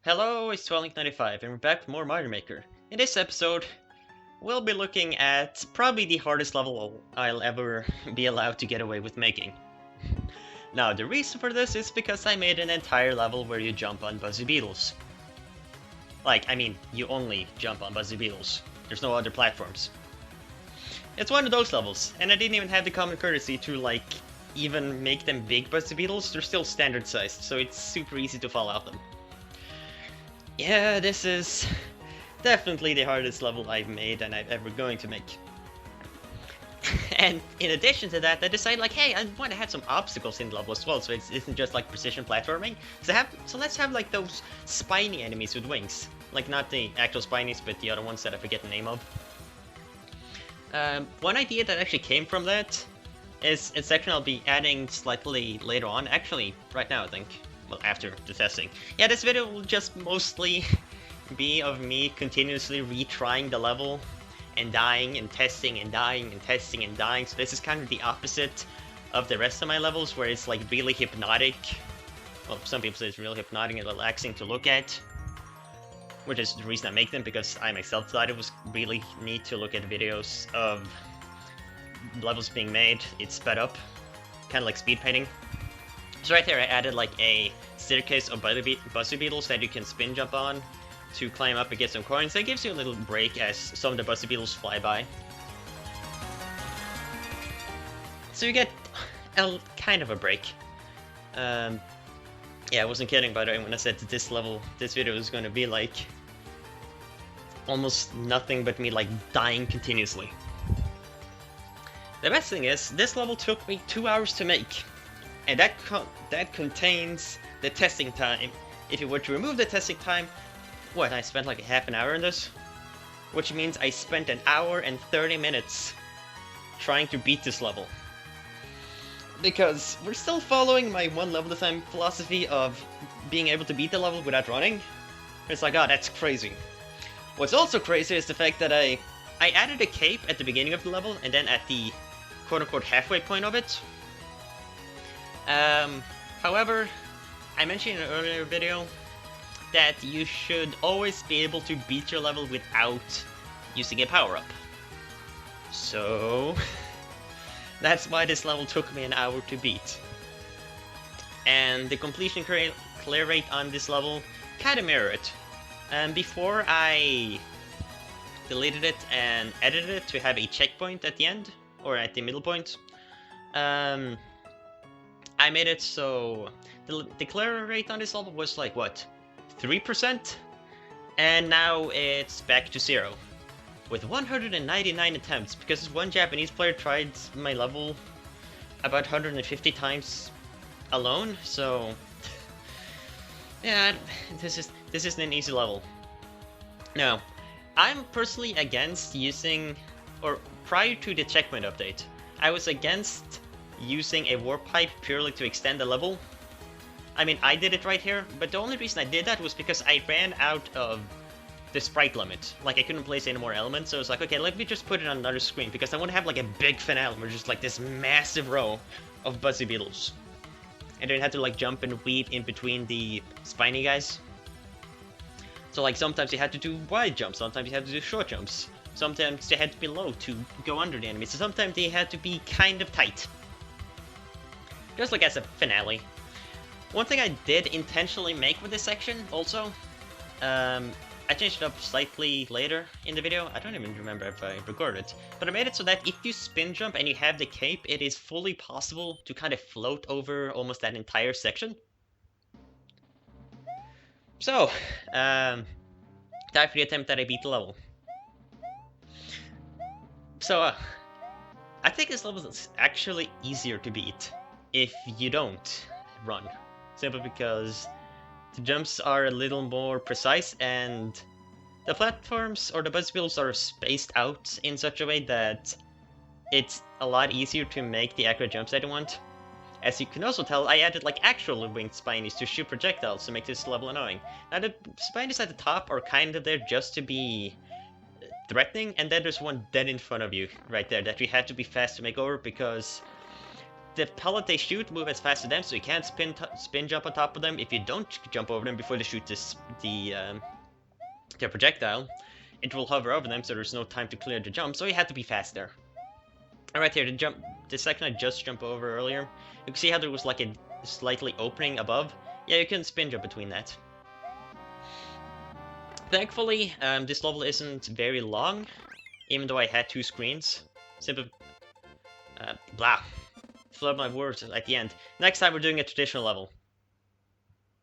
Hello, it's Twelink95 and we're back with more Mario Maker. In this episode, we'll be looking at probably the hardest level I'll ever be allowed to get away with making. Now, the reason for this is because I made an entire level where you jump on Buzzy Beetles. You only jump on Buzzy Beetles. There's no other platforms. It's one of those levels, and I didn't even have the common courtesy to, even make them big Buzzy Beetles. They're still standard sized, so it's super easy to fall out them. Yeah, this is definitely the hardest level I've made and I'm ever going to make. And in addition to that, I decided hey, I want to have some obstacles in the level as well, so it isn't just like precision platforming. So let's have like those spiny enemies with wings. Like not the actual spinies, but the other ones that I forget the name of. One idea that actually came from that is a section I'll be adding slightly later on, actually right now I think. Well, after the testing. Yeah, this video will just mostly be of me continuously retrying the level and dying and testing and dying and testing and dying. So this is kind of the opposite of the rest of my levels where it's like really hypnotic. Well, some people say it's really hypnotic and relaxing to look at. Which is the reason I make them, because I myself thought it was really neat to look at videos of levels being made. It's sped up, kind of like speed painting. So right there I added like a staircase of Buzzy Beetles that you can spin jump on to climb up and get some coins. That gives you a little break as some of the Buzzy Beetles fly by. So you get a kind of a break. Yeah, I wasn't kidding by the way when I said that this video is going to be like almost nothing but me like dying continuously. The best thing is, this level took me 2 hours to make. And that contains the testing time. If you were to remove the testing time, I spent like a half an hour in this? Which means I spent an hour and 30 minutes trying to beat this level. Because we're still following my one level at a time philosophy of being able to beat the level without running. It's like, oh, that's crazy. What's also crazy is the fact that I added a cape at the beginning of the level, and then at the quote-unquote halfway point of it, however, I mentioned in an earlier video that you should always be able to beat your level without using a power-up. So, that's why this level took me an hour to beat. And the completion clear rate on this level kinda mirror it. Before I deleted it and edited it to have a checkpoint at the end, or at the middle point, I made it so the clear rate on this level was like, 3%? And now it's back to 0. With 199 attempts, because one Japanese player tried my level about 150 times alone, so yeah, this isn't an easy level. Now, I'm personally against using, or prior to the checkpoint update, I was against using a warp pipe purely to extend the level. I mean, I did it right here, but the only reason I did that was because I ran out of the sprite limit. Like, I couldn't place any more elements, so I was like, okay, let me just put it on another screen, because I want to have like a big finale where just like this massive row of Buzzy Beetles. And then you have to like jump and weave in between the spiny guys. So like sometimes you had to do wide jumps, sometimes you had to do short jumps. Sometimes they had to be low to go under the enemies, so sometimes they had to be kind of tight. Just like as a finale. One thing I did intentionally make with this section, also, I changed it up slightly later in the video. I don't even remember if I recorded it. But I made it so that if you spin jump and you have the cape, it is fully possible to kind of float over almost that entire section. So, time for the attempt that I beat the level. So, I think this level is actually easier to beat if you don't run. Simply because the jumps are a little more precise and the platforms or the Buzzy Beetles are spaced out in such a way that it's a lot easier to make the accurate jumps that you want. As you can also tell, I added like actual winged spinies to shoot projectiles to make this level annoying. Now the spinies at the top are kind of there just to be threatening, and then there's one dead in front of you right there that you have to be fast to make over, because the pellet they shoot move as fast as them, so you can't spin jump on top of them. If you don't jump over them before they shoot their projectile, it will hover over them, so there's no time to clear the jump, so you have to be faster. And right here, the second I just jumped over earlier, you can see how there was like a slightly opening above. Yeah, you can spin jump between that. Thankfully, this level isn't very long, even though I had 2 screens. Simply, blah. Flood my words at the end. Next time we're doing a traditional level.